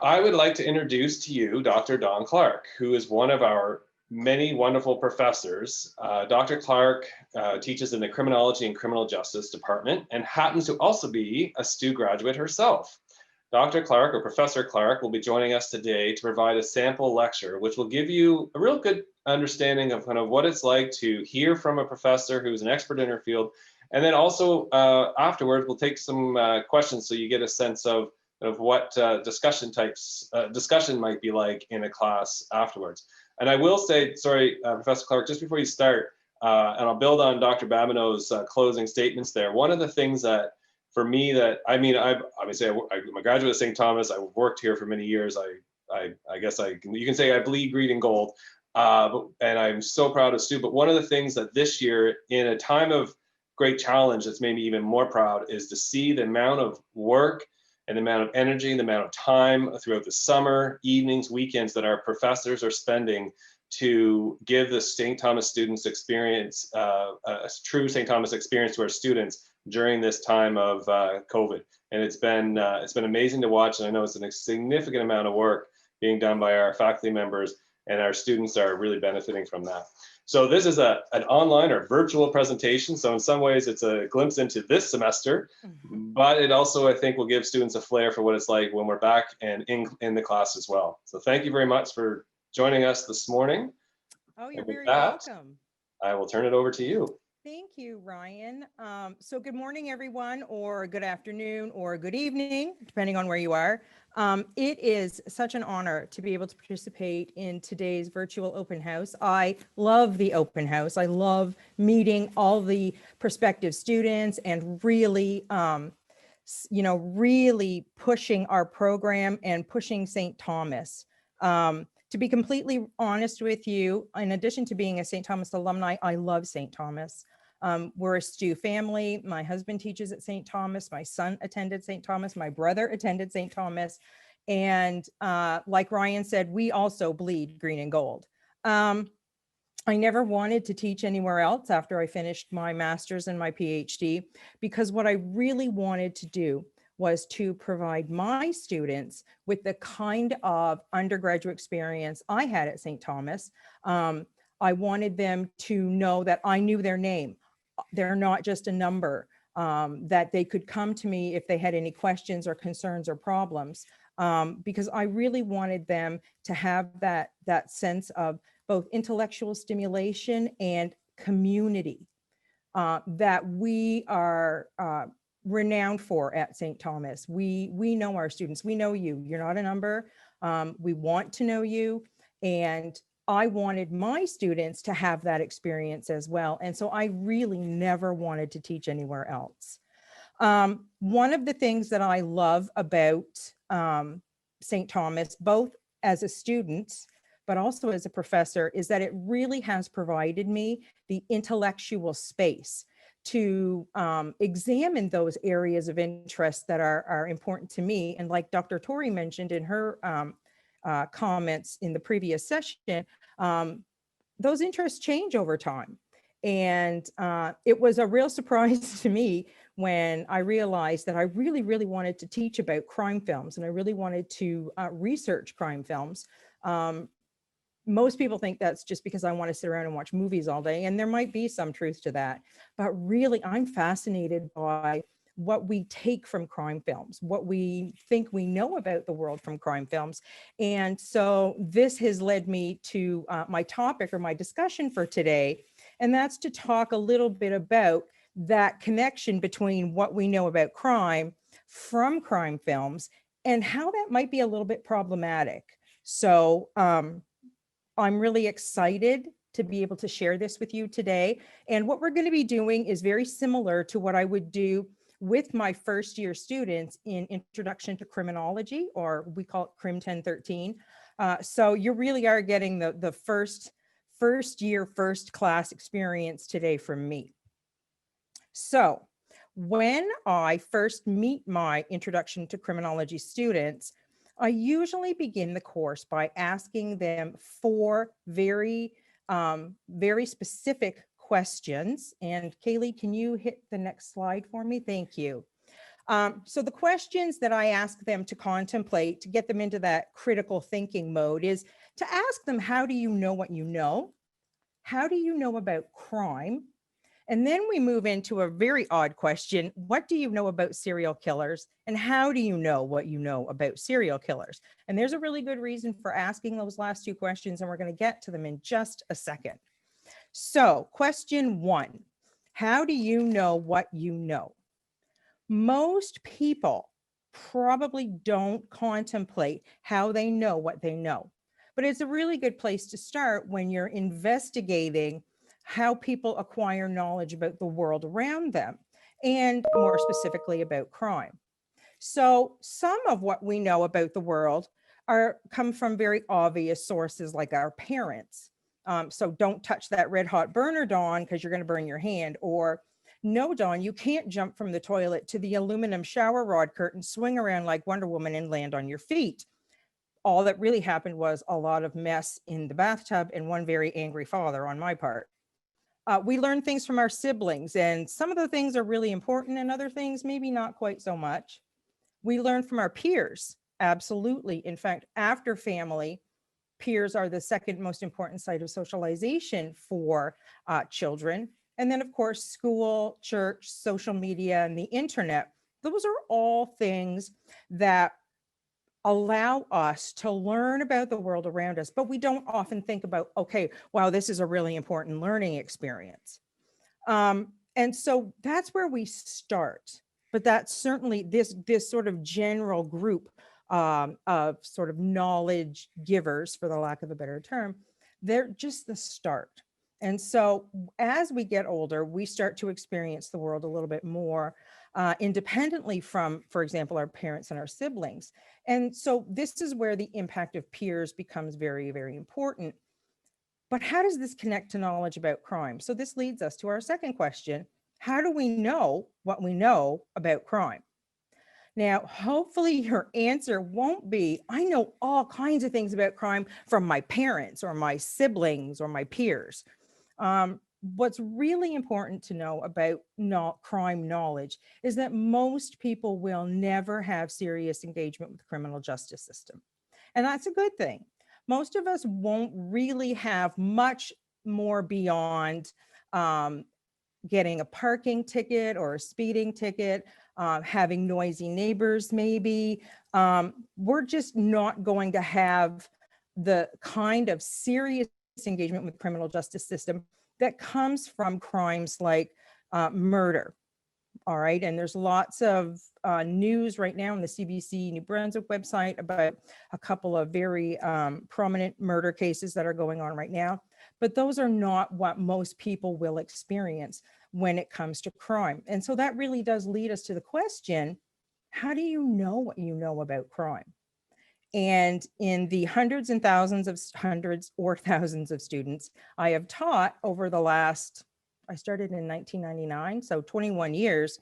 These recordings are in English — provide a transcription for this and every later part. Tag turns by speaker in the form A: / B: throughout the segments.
A: I would like to introduce to you Dr. Dawne Clarke, who is one of our many wonderful professors. Dr. Clarke teaches in the Criminology and Criminal Justice Department and happens to also be a STU graduate herself. Dr. Clarke, or Professor Clarke, will be joining us today to provide a sample lecture, which will give you a real good understanding of kind of what it's like to hear from a professor who's an expert in her field. And then also afterwards, we'll take some questions so you get a sense of what discussion might be like in a class afterwards. And I will say, sorry, Professor Clarke, just before you start, and I'll build on Dr. Babineau's closing statements there. One of the things that, for me, I'm a graduate of St. Thomas. I've worked here for many years. I guess you can say I bleed green and gold, and I'm so proud of Stu. But one of the things that this year, in a time of great challenge, that's made me even more proud, is to see the amount of work and the amount of energy and the amount of time throughout the summer, evenings, weekends that our professors are spending to give the St. Thomas students experience, a true St. Thomas experience to our students during this time of COVID. And it's been amazing to watch, and I know it's a significant amount of work being done by our faculty members, and our students are really benefiting from that. So this is an online or virtual presentation. So in some ways it's a glimpse into this semester, but it also, I think, will give students a flair for what it's like when we're back and in the class as well. So thank you very much for joining us this morning.
B: Oh, you're very welcome.
A: I will turn it over to you.
B: Thank you, Ryan. So good morning, everyone, or good afternoon, or good evening, depending on where you are. It is such an honor to be able to participate in today's virtual open house. I love the open house. I love meeting all the prospective students and really, really pushing our program and pushing St. Thomas. To be completely honest with you, in addition to being a St. Thomas alumni, I love St. Thomas. We're a STU family. My husband teaches at St. Thomas. My son attended St. Thomas. My brother attended St. Thomas. And like Ryan said, we also bleed green and gold. I never wanted to teach anywhere else after I finished my master's and my PhD, because what I really wanted to do was to provide my students with the kind of undergraduate experience I had at St. Thomas. I wanted them to know that I knew their name. They're not just a number, that they could come to me if they had any questions or concerns or problems, because I really wanted them to have that sense of both intellectual stimulation and community that we are renowned for at St. Thomas. We know our students. We know you. You're not a number. We want to know you. And I wanted my students to have that experience as well. And so I really never wanted to teach anywhere else. One of the things that I love about St. Thomas, both as a student, but also as a professor, is that it really has provided me the intellectual space to examine those areas of interest that are important to me. And like Dr. Torrey mentioned in her comments in the previous session, those interests change over time. And it was a real surprise to me when I realized that I really, really wanted to teach about crime films, and I really wanted to research crime films. Most people think that's just because I want to sit around and watch movies all day, and there might be some truth to that. But really, I'm fascinated by what we take from crime films, what we think we know about the world from crime films. And so this has led me to my topic or my discussion for today, and that's to talk a little bit about that connection between what we know about crime from crime films and how that might be a little bit problematic. So I'm really excited to be able to share this with you today. And what we're going to be doing is very similar to what I would do with my first year students in Introduction to Criminology, or we call it Crim 1013. So you really are getting the first year, first class experience today from me. So when I first meet my Introduction to Criminology students, I usually begin the course by asking them 4 very specific questions. And Kaylee, can you hit the next slide for me? Thank you. So the questions that I ask them to contemplate to get them into that critical thinking mode is to ask them, how do you know what you know? How do you know about crime? And then we move into a very odd question. What do you know about serial killers? And how do you know what you know about serial killers? And there's a really good reason for asking those last two questions, and we're going to get to them in just a second. So question one, how do you know what you know? Most people probably don't contemplate how they know what they know, but it's a really good place to start when you're investigating how people acquire knowledge about the world around them, and more specifically about crime. So some of what we know about the world come from very obvious sources like our parents. So don't touch that red hot burner, Dawn, because you're going to burn your hand. Or no, Dawn, you can't jump from the toilet to the aluminum shower rod curtain, swing around like Wonder Woman and land on your feet. All that really happened was a lot of mess in the bathtub and one very angry father on my part. We learn things from our siblings, and some of the things are really important and other things maybe not quite so much. We learn from our peers, absolutely. In fact, after family, peers are the second most important site of socialization for children. And then, of course, school, church, social media, and the internet. Those are all things that allow us to learn about the world around us, but we don't often think about, okay, wow, this is a really important learning experience. And so that's where we start. But that's certainly this sort of general group of sort of knowledge givers, for the lack of a better term, they're just the start. And so as we get older, we start to experience the world a little bit more independently from, for example, our parents and our siblings. And so this is where the impact of peers becomes very, very important. But how does this connect to knowledge about crime? So this leads us to our second question. How do we know what we know about crime? Now, hopefully your answer won't be, I know all kinds of things about crime from my parents or my siblings or my peers. What's really important to know about crime knowledge is that most people will never have serious engagement with the criminal justice system. And that's a good thing. Most of us won't really have much more beyond getting a parking ticket or a speeding ticket, having noisy neighbors maybe. We're just not going to have the kind of serious engagement with the criminal justice system that comes from crimes like murder. All right, and there's lots of news right now on the CBC New Brunswick website about a couple of very prominent murder cases that are going on right now. But those are not what most people will experience when it comes to crime. And so that really does lead us to the question, how do you know what you know about crime? And in the hundreds or thousands of students I have taught over the last, I started in 1999, so 21 years,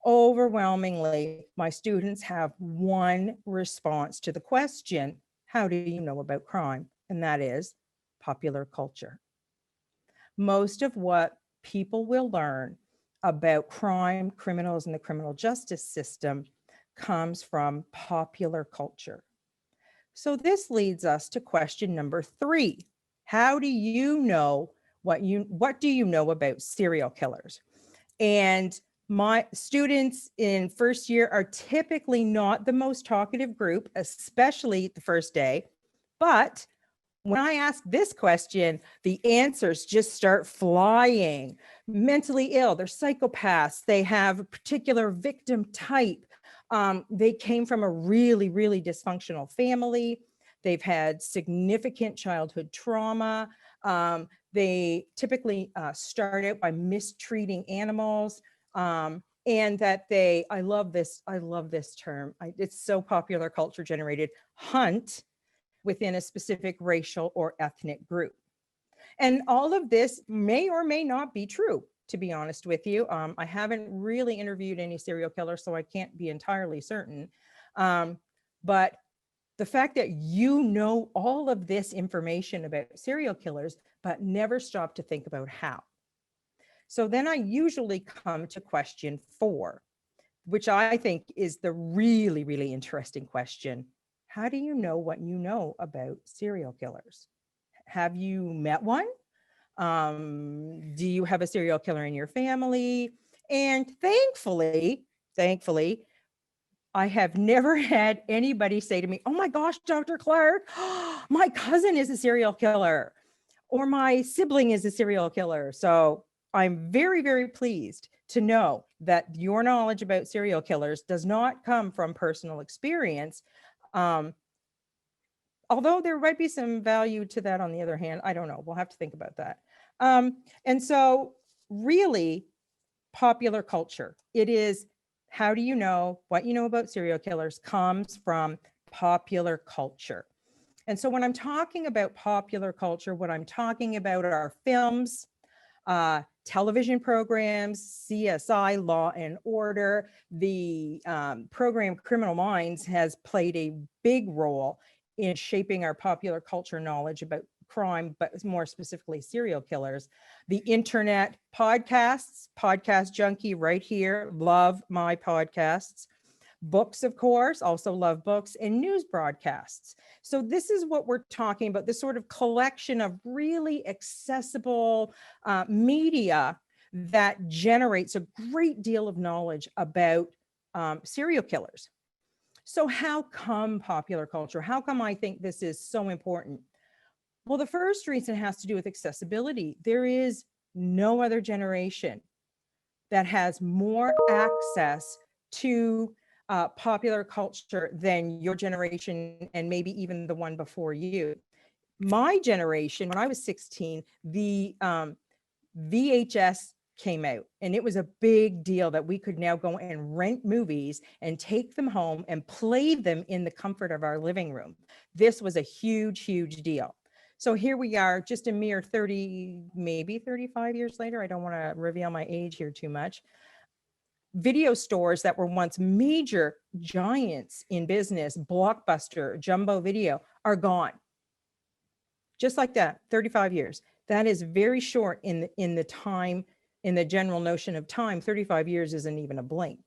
B: overwhelmingly, my students have one response to the question, how do you know about crime? And that is popular culture. Most of what people will learn about crime, criminals, and the criminal justice system comes from popular culture. So this leads us to question number 3. How do you know what do you know about serial killers? And my students in first year are typically not the most talkative group, especially the first day. But when I ask this question, the answers just start flying. Mentally ill, they're psychopaths, they have a particular victim type. They came from a really, really dysfunctional family. They've had significant childhood trauma. They typically start out by mistreating animals. And that I love this term. It's so popular culture generated, hunt within a specific racial or ethnic group. And all of this may or may not be true, to be honest with you. I haven't really interviewed any serial killers, so I can't be entirely certain. But the fact that you know all of this information about serial killers, but never stop to think about how. So then I usually come to question 4. which I think is the really, really interesting question. How do you know what you know about serial killers? Have you met one? Do you have a serial killer in your family? And thankfully, I have never had anybody say to me, oh my gosh, Dr. Clarke, my cousin is a serial killer, or my sibling is a serial killer. So I'm very, very pleased to know that your knowledge about serial killers does not come from personal experience. Um, Although there might be some value to that on the other hand, I don't know. We'll have to think about that. And so really popular culture, it is, how do you know what you know about serial killers comes from popular culture. And so when I'm talking about popular culture, what I'm talking about are films, television programs, CSI, Law and Order. The program Criminal Minds has played a big role in shaping our popular culture knowledge about crime, but more specifically serial killers. The internet, podcasts, Podcast Junkie right here, love my podcasts. Books, of course, also love books, and news broadcasts. So this is what we're talking about, this sort of collection of really accessible media that generates a great deal of knowledge about serial killers. So how come popular culture? How come I think this is so important? Well, the first reason has to do with accessibility. There is no other generation that has more access to popular culture than your generation and maybe even the one before you. My generation, when I was 16, the VHS came out, and it was a big deal that we could now go and rent movies and take them home and play them in the comfort of our living room. This was a huge, huge deal. So here we are, just a mere 30, maybe 35 years later. I don't want to reveal my age here too much. Video stores that were once major giants in business, Blockbuster, Jumbo Video, are gone. Just like that, 35 years. That is very short in the time, in the general notion of time. 35 years isn't even a blink.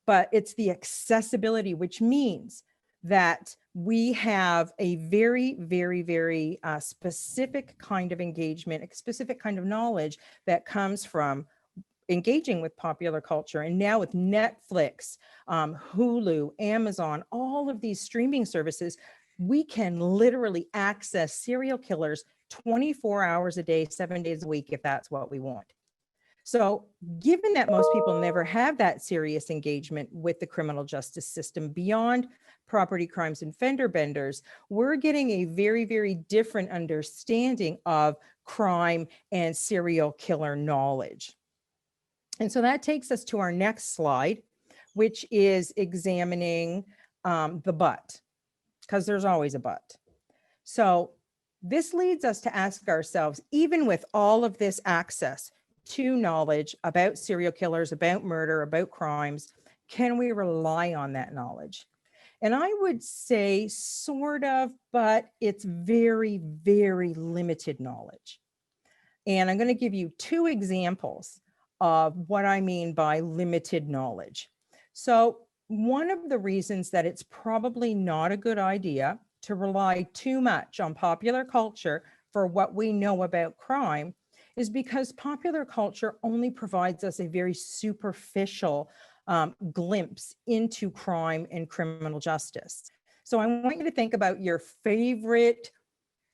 B: But it's the accessibility, which means that we have a very, very, very specific kind of engagement, a specific kind of knowledge that comes from engaging with popular culture. And now with Netflix, Hulu, Amazon, all of these streaming services, we can literally access serial killers 24 hours a day, 7 days a week, if that's what we want. So given that most people never have that serious engagement with the criminal justice system beyond property crimes and fender benders, we're getting a very, very different understanding of crime and serial killer knowledge. And so that takes us to our next slide, which is examining the but, because there's always a but. So this leads us to ask ourselves, even with all of this access to knowledge about serial killers, about murder, about crimes, can we rely on that knowledge? And I would say sort of, but it's very, very limited knowledge. And I'm going to give you two examples of what I mean by limited knowledge. So one of the reasons that it's probably not a good idea to rely too much on popular culture for what we know about crime is because popular culture only provides us a very superficial glimpse into crime and criminal justice. So I want you to think about your favorite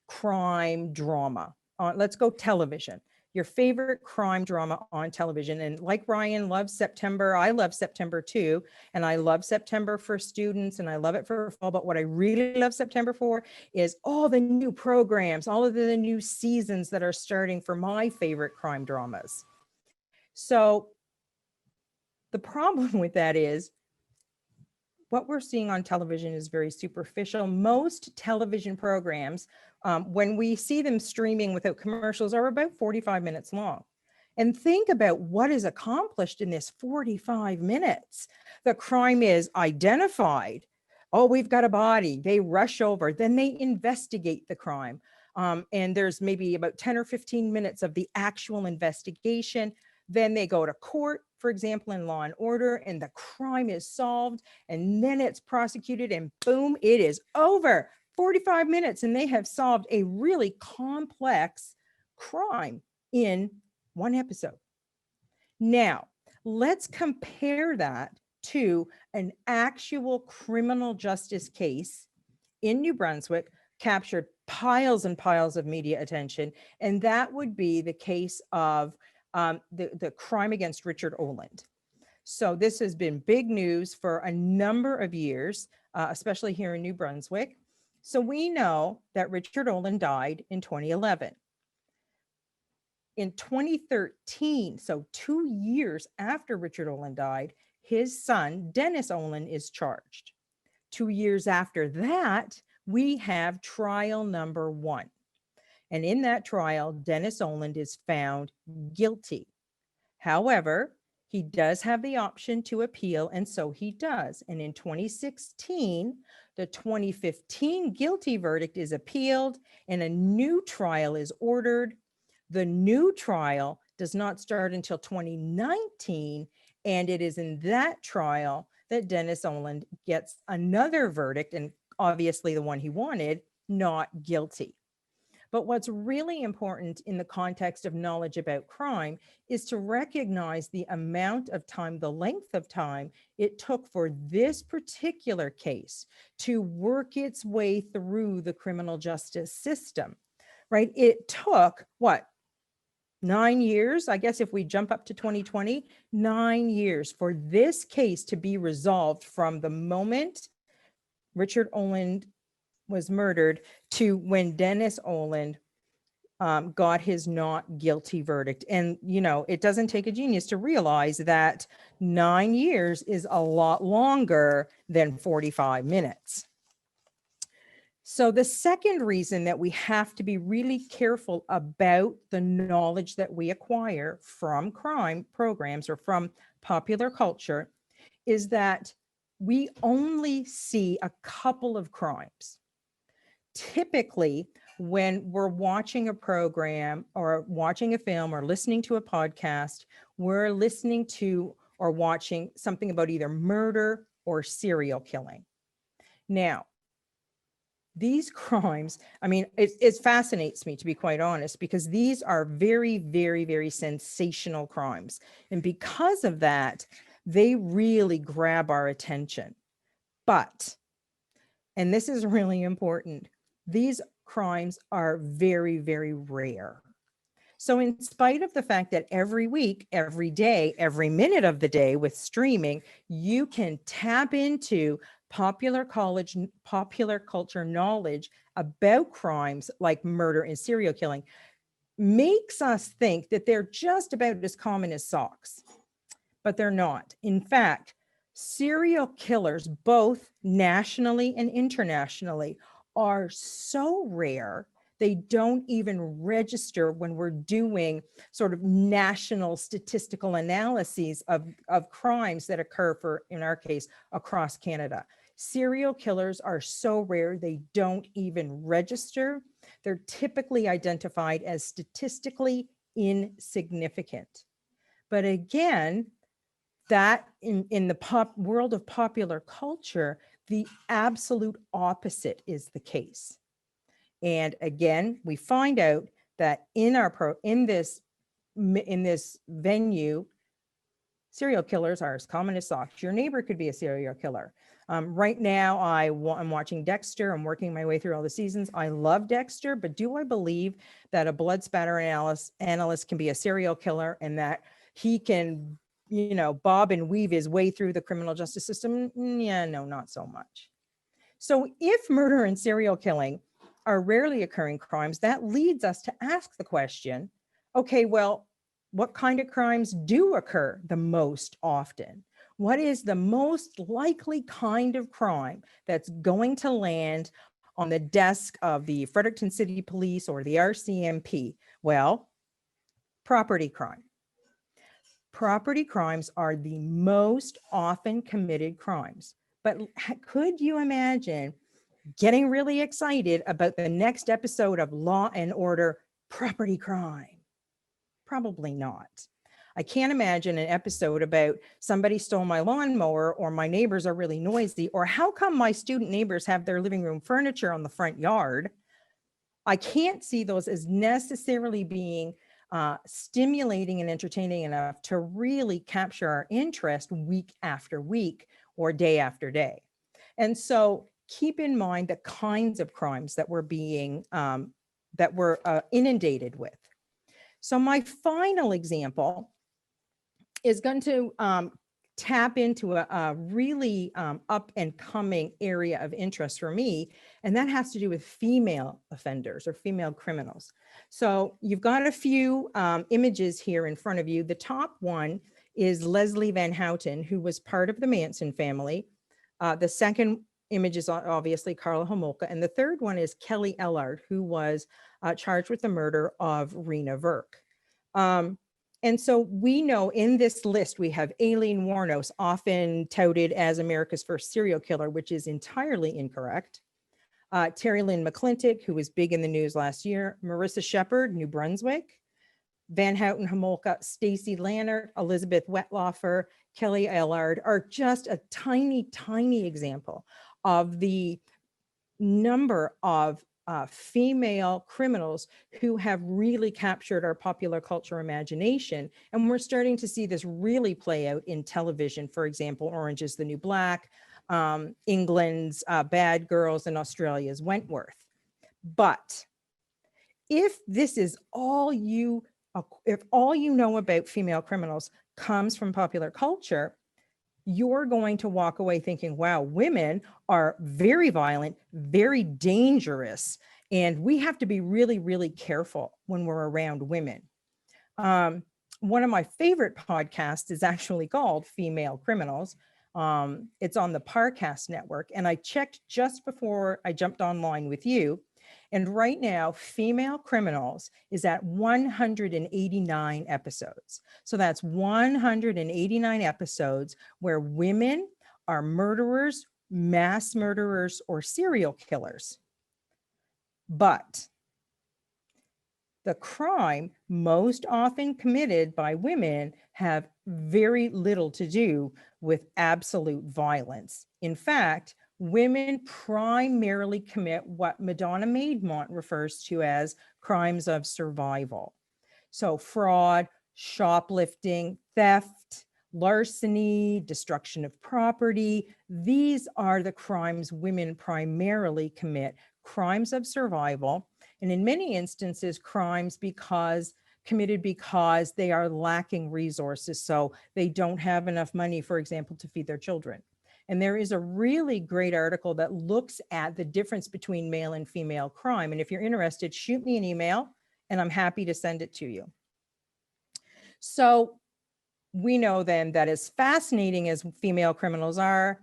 B: crime drama. Let's go television. Your favorite crime drama on television. And like Ryan loves September, I love September too. And I love September for students and I love it for fall. But what I really love September for is all the new programs, all of the new seasons that are starting for my favorite crime dramas. So the problem with that is what we're seeing on television is very superficial. Most television programs, when we see them streaming without commercials, are about 45 minutes long. And think about what is accomplished in this 45 minutes. The crime is identified. Oh, we've got a body. They rush over. Then they investigate the crime. And there's maybe about 10 or 15 minutes of the actual investigation. Then they go to court. for example, in Law and Order, and the crime is solved, and then it's prosecuted, and boom, it is over. 45 minutes, and they have solved a really complex crime in one episode. Now, let's compare that to an actual criminal justice case in New Brunswick, captured piles and piles of media attention, and that would be the case of the crime against Richard Oland. So this has been big news for a number of years, especially here in New Brunswick. So we know that Richard Oland died in 2011. In 2013, so 2 years after Richard Oland died, his son, Dennis Oland, is charged. 2 years after that, we have trial number 1. And in that trial, Dennis Oland is found guilty. However, he does have the option to appeal, and so he does. And in 2016, the 2015 guilty verdict is appealed, and a new trial is ordered. The new trial does not start until 2019, and it is in that trial that Dennis Oland gets another verdict, and obviously the one he wanted, not guilty. But what's really important in the context of knowledge about crime is to recognize the amount of time, the length of time it took for this particular case to work its way through the criminal justice system, right? It took what? 9 years, I guess if we jump up to 2020, 9 years for this case to be resolved from the moment Richard Oland was murdered to when Dennis Oland got his not guilty verdict. And, you know, it doesn't take a genius to realize that 9 years is a lot longer than 45 minutes. So the second reason that we have to be really careful about the knowledge that we acquire from crime programs or from popular culture is that we only see a couple of crimes. Typically, when we're watching a program or watching a film or listening to a podcast, we're listening to or watching something about either murder or serial killing. Now, these crimes, I mean, it fascinates me, to be quite honest, because these are very, very, very sensational crimes. And because of that, they really grab our attention. But, and this is really important, these crimes are very, very rare. So in spite of the fact that every week, every day, every minute of the day with streaming, you can tap into popular culture knowledge about crimes like murder and serial killing, makes us think that they're just about as common as socks, but they're not. In fact, serial killers, both nationally and internationally, are so rare they don't even register when we're doing sort of national statistical analyses of crimes that occur, for, in our case, across Canada. Serial killers are so rare, they don't even register. They're typically identified as statistically insignificant. But again, that in the world of popular culture, the absolute opposite is the case. And again, we find out that in this venue, serial killers are as common as socks. Your neighbor could be a serial killer. Right now, I'm watching Dexter. I'm working my way through all the seasons. I love Dexter, but do I believe that a blood spatter analyst can be a serial killer and that he can, you know, bob and weave his way through the criminal justice system? Yeah, no, not so much. So if murder and serial killing are rarely occurring crimes, that leads us to ask the question, okay, well, what kind of crimes do occur the most often? What is the most likely kind of crime that's going to land on the desk of the Fredericton City Police or the RCMP? Well, property crime. Property crimes are the most often committed crimes. But could you imagine getting really excited about the next episode of Law and Order: Property Crime? Probably not. I can't imagine an episode about somebody stole my lawnmower, or my neighbors are really noisy, or how come my student neighbors have their living room furniture on the front yard. I can't see those as necessarily being stimulating and entertaining enough to really capture our interest week after week or day after day. And so keep in mind the kinds of crimes that we're being, that we're inundated with. So my final example is going to tap into a really up and coming area of interest for me, and that has to do with female offenders or female criminals. So you've got a few images here in front of you. The top one is Leslie Van Houten, who was part of the Manson family. The second image is obviously Carla Homolka, and the third one is Kelly Ellard, who was charged with the murder of Rena Verk. And so we know in this list, we have Aileen Wuornos, often touted as America's first serial killer, which is entirely incorrect. Terry Lynn McClintock, who was big in the news last year. Marissa Shepard, New Brunswick. Van Houten, Homolka, Stacy Lannert, Elizabeth Wetlaufer, Kelly Ellard are just a tiny, tiny example of the number of female criminals who have really captured our popular culture imagination. And we're starting to see this really play out in television. For example, Orange is the New Black, England's Bad Girls, and Australia's Wentworth. But if this is all you, if all you know about female criminals comes from popular culture, you're going to walk away thinking, wow, women are very violent, very dangerous, and we have to be really, really careful when we're around women. One of my favorite podcasts is actually called Female Criminals. It's on the Parcast network, and I checked just before I jumped online with you. And right now, Female Criminals is at 189 episodes. So that's 189 episodes where women are murderers, mass murderers, or serial killers. But the crime most often committed by women have very little to do with absolute violence. In fact, women primarily commit what Madonna Maidmont refers to as crimes of survival. So fraud, shoplifting, theft, larceny, destruction of property. These are the crimes women primarily commit, crimes of survival. And in many instances, crimes committed because they are lacking resources. So they don't have enough money, for example, to feed their children. And there is a really great article that looks at the difference between male and female crime. And if you're interested, shoot me an email and I'm happy to send it to you. So we know then that as fascinating as female criminals are,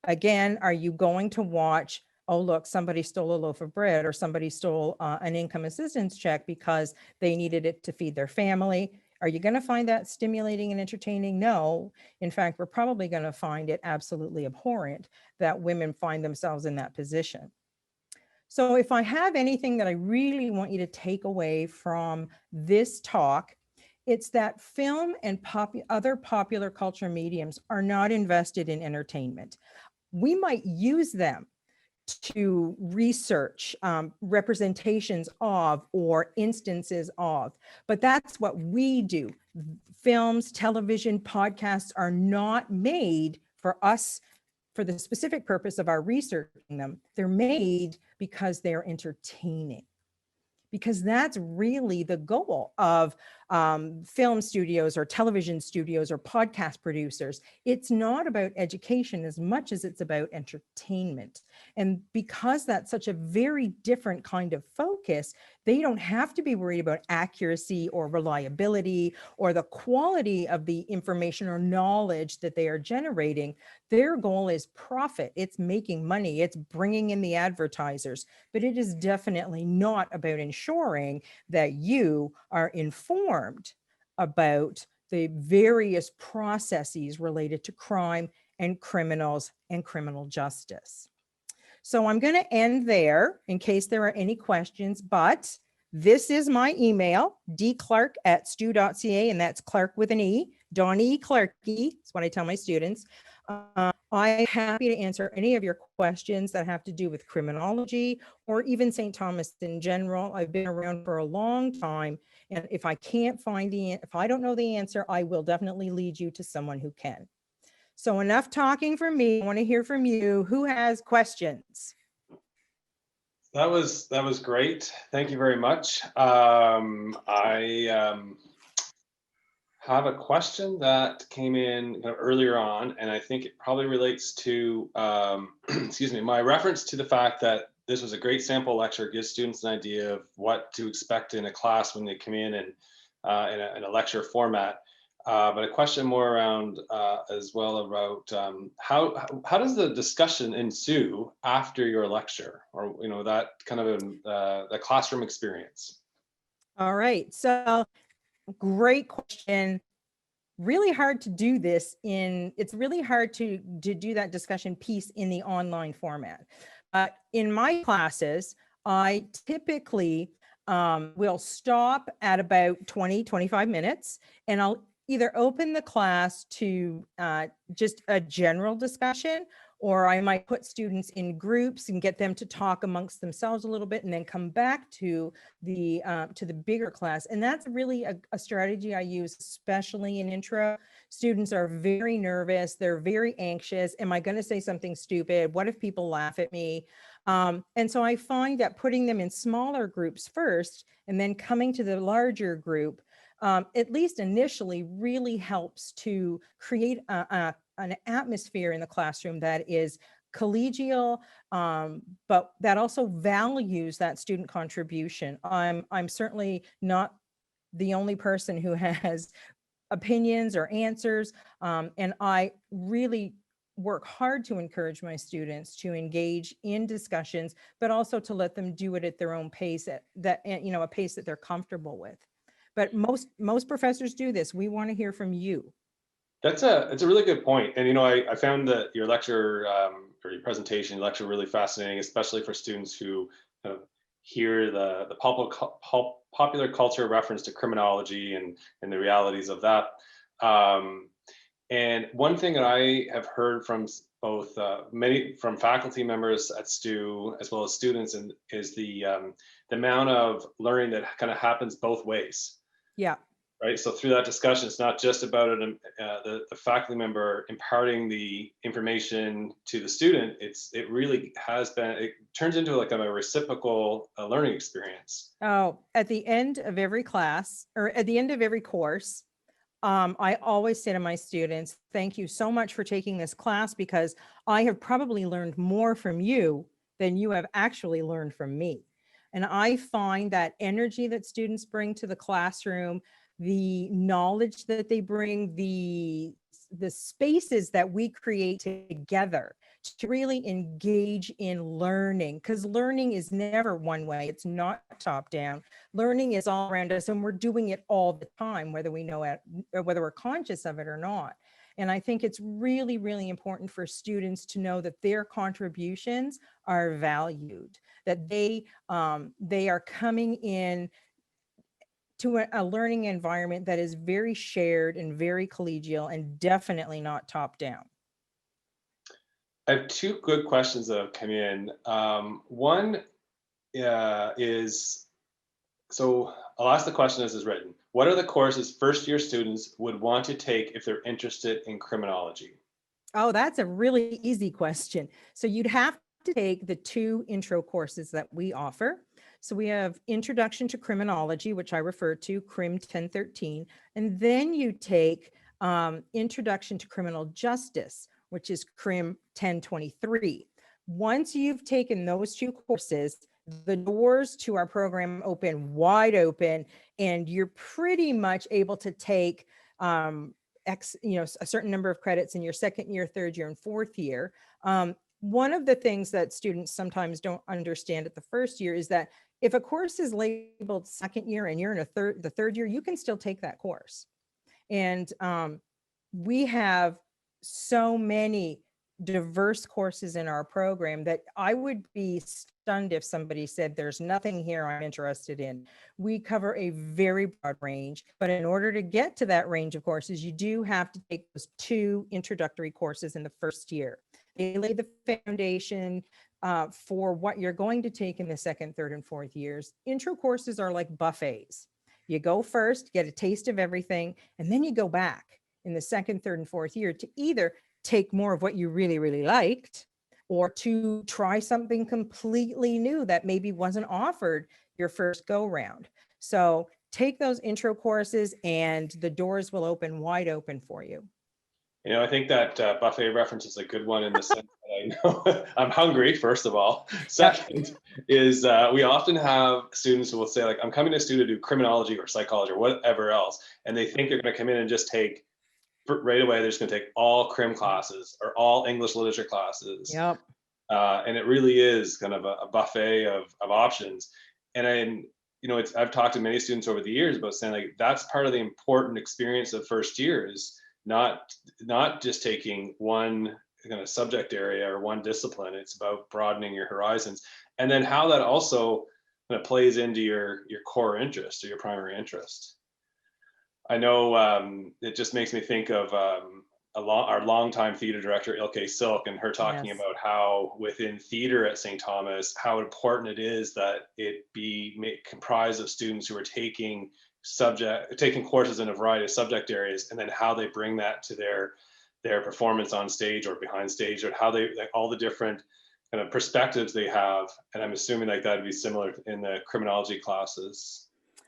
B: again, are you going to watch, oh, look, somebody stole a loaf of bread or somebody stole an income assistance check because they needed it to feed their family? Are you going to find that stimulating and entertaining? No. In fact, we're probably going to find it absolutely abhorrent that women find themselves in that position. So if I have anything that I really want you to take away from this talk, it's that film and other popular culture mediums are not invested in entertainment. We might use them to research representations of or instances of, but that's what we do. Films, television, podcasts are not made for us for the specific purpose of our researching them. They're made because they're entertaining, because that's really the goal of film studios or television studios or podcast producers. It's not about education as much as it's about entertainment. And because that's such a very different kind of focus, they don't have to be worried about accuracy or reliability or the quality of the information or knowledge that they are generating. Their goal is profit. It's making money. It's bringing in the advertisers, but it is definitely not about ensuring that you are informed about the various processes related to crime and criminals and criminal justice. So I'm going to end there in case there are any questions, but This is my email, dclarke@stu.ca, and that's Clarke with an E, Dawne Clarke. That's what I tell my students. I'm happy to answer any of your questions that have to do with criminology or even St. Thomas in general. I've been around for a long time, and if I can't find if I don't know the answer, I will definitely lead you to someone who can. So enough talking from me. I want to hear from you. Who has questions?
A: That was great. Thank you very much. I have a question that came in earlier on, and I think it probably relates to, excuse me, my reference to the fact that this was a great sample lecture, gives students an idea of what to expect in a class when they come in and in a lecture format. But a question more around as well about how does the discussion ensue after your lecture, or that kind of the classroom experience?
B: All right. So great question. Really hard to do this it's really hard to do that discussion piece in the online format. In my classes, I typically will stop at about 20-25 minutes, and I'll either open the class to just a general discussion, or I might put students in groups and get them to talk amongst themselves a little bit, and then come back to the bigger class. And that's really a strategy I use, especially in intro. Students are very nervous. They're very anxious. Am I going to say something stupid? What if people laugh at me? And so I find that putting them in smaller groups first, and then coming to the larger group, at least initially, really helps to create an atmosphere in the classroom that is collegial, but that also values that student contribution. I'm certainly not the only person who has opinions or answers, and I really work hard to encourage my students to engage in discussions, but also to let them do it at their own pace, a pace that they're comfortable with. But most professors do this. We want to hear from you.
A: It's a really good point. And I found that your lecture or your presentation lecture really fascinating, especially for students who kind of hear the popular culture reference to criminology and the realities of that. And one thing that I have heard from both many from faculty members at STU as well as students, and is the amount of learning that kind of happens both ways.
B: Yeah.
A: Right. So through that discussion, it's not just about the faculty member imparting the information to the student. It really has been, it turns into like a reciprocal learning experience.
B: Oh, at the end of every class, or at the end of every course, I always say to my students, thank you so much for taking this class, because I have probably learned more from you than you have actually learned from me. And I find that energy that students bring to the classroom, the knowledge that they bring, the spaces that we create together to really engage in learning, because learning is never one way. It's not top down. Learning is all around us, and we're doing it all the time, whether we know it or whether we're conscious of it or not. And I think it's really, really important for students to know that their contributions are valued, that they are coming in to a learning environment that is very shared and very collegial, and definitely not top down.
A: I have two good questions that have come in. One is, so I'll ask the question as is written. What are the courses first year students would want to take if they're interested in criminology?
B: Oh, that's a really easy question. So you'd have to take the 2 intro courses that we offer. So we have Introduction to Criminology, which I refer to, Crim 1013, and then you take Introduction to Criminal Justice, which is Crim 1023. Once you've taken those 2 courses, the doors to our program open wide open, and you're pretty much able to take a certain number of credits in your second year, third year, and fourth year. One of the things that students sometimes don't understand at the first year is that if a course is labeled second year and you're in the third year, you can still take that course. And we have so many diverse courses in our program that I would be stunned if somebody said, there's nothing here I'm interested in. We cover a very broad range, but in order to get to that range of courses, you do have to take those 2 introductory courses in the first year. They lay the foundation for what you're going to take in the second, third, and fourth years. Intro courses are like buffets. You go first, get a taste of everything, and then you go back in the second, third, and fourth year to either take more of what you really, really liked, or to try something completely new that maybe wasn't offered your first go round. So take those intro courses and the doors will open wide open for you.
A: You know, I think that buffet reference is a good one in the sense that I know I'm hungry, first of all. Second is we often have students who will say, like, I'm coming to school to do criminology or psychology or whatever else, and they think they're going to come in and just take, right away, they're just going to take all crim classes or all English literature classes.
B: Yep.
A: And it really is kind of a buffet of options. And you know, I've talked to many students over the years about saying, like, that's part of the important experience of first year is not just taking one kind of subject area or one discipline. It's about broadening your horizons, and then how that also kind of plays into your core interest or your primary interest. I know it just makes me think of our longtime theater director, Ilke Silk, and her talking
B: Yes.
A: about how within theater at St. Thomas, how important it is that it be comprised of students who are taking courses in a variety of subject areas, and then how they bring that to their performance on stage or behind stage, or how they, like, all the different kind of perspectives they have. And I'm assuming like that'd be similar in the criminology classes.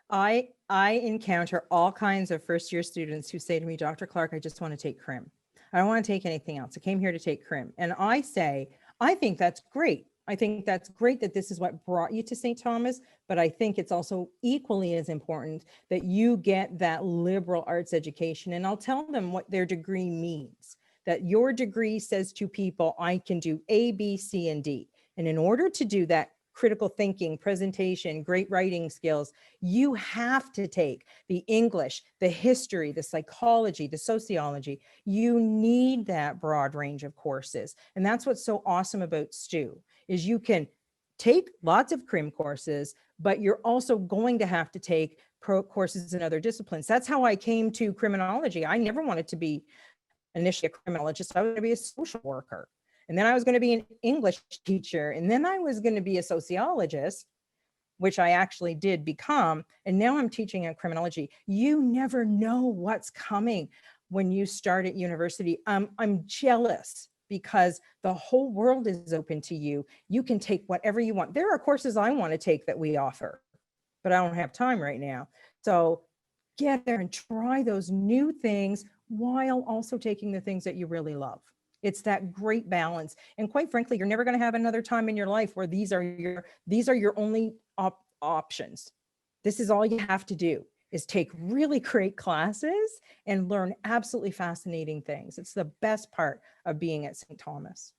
B: I encounter all kinds of first year students who say to me, Dr. Clarke, I just want to take crim. I don't want to take anything else. I came here to take crim. And I say, I think that's great. I think that's great that this is what brought you to St. Thomas, but I think it's also equally as important that you get that liberal arts education. And I'll tell them what their degree means, that your degree says to people, I can do A, B, C, and D. And in order to do that, critical thinking, presentation, great writing skills, you have to take the English, the history, the psychology, the sociology. You need that broad range of courses. And that's what's so awesome about STU, is you can take lots of crim courses, but you're also going to have to take pro courses in other disciplines. That's how I came to criminology. I never wanted to be initially a criminologist. I was going to be a social worker. And then I was going to be an English teacher. And then I was going to be a sociologist, which I actually did become. And now I'm teaching in criminology. You never know what's coming when you start at university. I'm jealous because the whole world is open to you. You can take whatever you want. There are courses I want to take that we offer, but I don't have time right now. So get there and try those new things while also taking the things that you really love. It's that great balance. And quite frankly, you're never going to have another time in your life where these are your only options. This is all you have to do, is take really great classes and learn absolutely fascinating things. It's the best part of being at St. Thomas.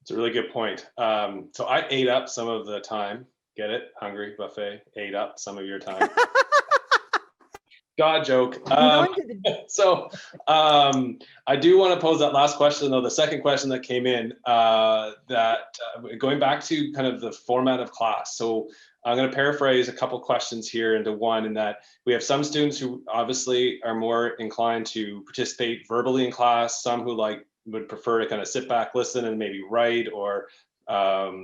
A: It's a really good point. So I ate up some of the time. Get it? Hungry buffet. Ate up some of your time. God joke. So I do want to pose that last question, though, the second question that came in, going back to kind of the format of class. So I'm going to paraphrase a couple questions here into one, in that we have some students who obviously are more inclined to participate verbally in class, some who would prefer to kind of sit back, listen, and maybe write or have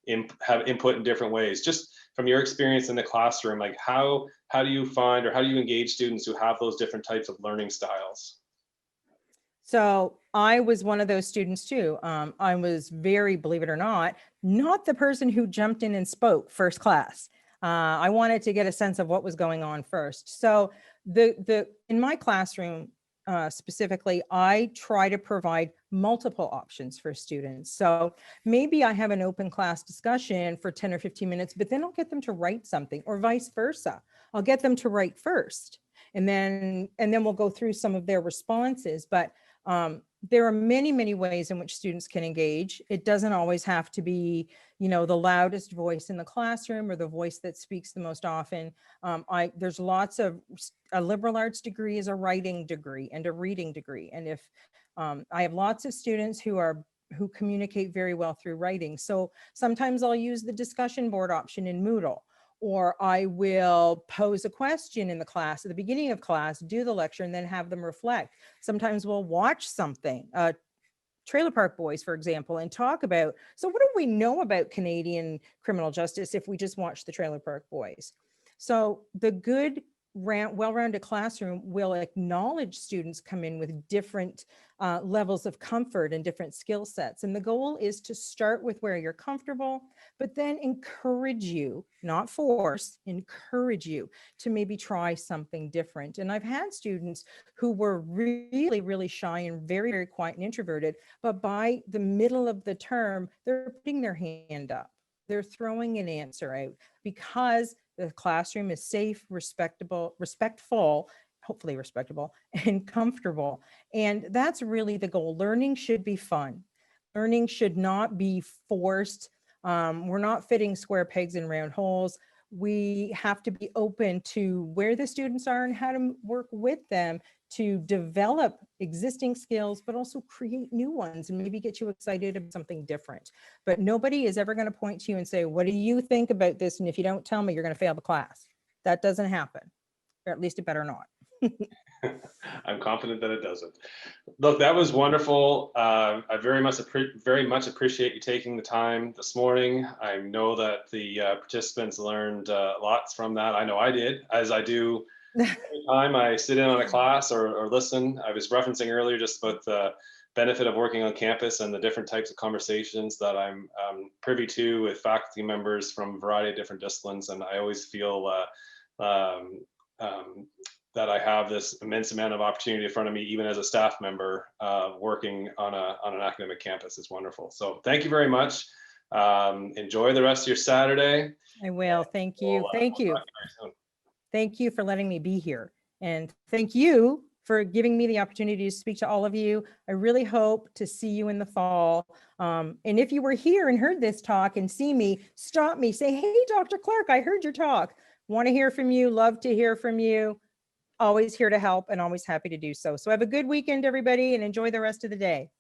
A: input in different ways. Just from your experience in the classroom, like how do you find, or how do you engage students who have those different types of learning styles?
B: So I was one of those students too. I was very, believe it or not the person who jumped in and spoke first class. I wanted to get a sense of what was going on first. So in my classroom, specifically, I try to provide multiple options for students. So maybe I have an open class discussion for 10 or 15 minutes, but then I'll get them to write something, or vice versa. I'll get them to write first, and then we'll go through some of their responses. But there are many, many ways in which students can engage. It doesn't always have to be, the loudest voice in the classroom or the voice that speaks the most often. There's lots of, a liberal arts degree is a writing degree and a reading degree. And if I have lots of students who are who communicate very well through writing. So sometimes I'll use the discussion board option in Moodle, or I will pose a question in the class at the beginning of class, do the lecture, and then have them reflect. Sometimes we'll watch something, Trailer Park Boys, for example, and talk about, so what do we know about Canadian criminal justice if we just watch the Trailer Park Boys? So the good, well-rounded classroom will acknowledge students come in with different levels of comfort and different skill sets. And the goal is to start with where you're comfortable, but then encourage you, not force, encourage you to maybe try something different. And I've had students who were really, really shy and very, very quiet and introverted, but by the middle of the term, they're putting their hand up. They're throwing an answer out because the classroom is safe, respectful, hopefully respectable, and comfortable. And that's really the goal. Learning should be fun. Learning should not be forced. We're not fitting square pegs in round holes. We have to be open to where the students are and how to work with them to develop existing skills, but also create new ones and maybe get you excited about something different. But nobody is ever going to point to you and say, what do you think about this? And if you don't tell me, you're going to fail the class. That doesn't happen, or at least it better not.
A: I'm confident that it doesn't. Look, that was wonderful. I very much appreciate you taking the time this morning. I know that the participants learned lots from that. I know I did, as I do every time I sit in on a class or listen. I was referencing earlier just about the benefit of working on campus and the different types of conversations that I'm privy to with faculty members from a variety of different disciplines. And I always feel that I have this immense amount of opportunity in front of me, even as a staff member working on an academic campus. It's wonderful. So thank you very much. Enjoy the rest of your Saturday.
B: I will. Thank you. Thank you. Thank you for letting me be here. And thank you for giving me the opportunity to speak to all of you. I really hope to see you in the fall. And if you were here and heard this talk and see me, stop me, say, hey, Dr. Clarke, I heard your talk. Want to hear from you, love to hear from you. Always here to help and always happy to do so. So have a good weekend, everybody, and enjoy the rest of the day.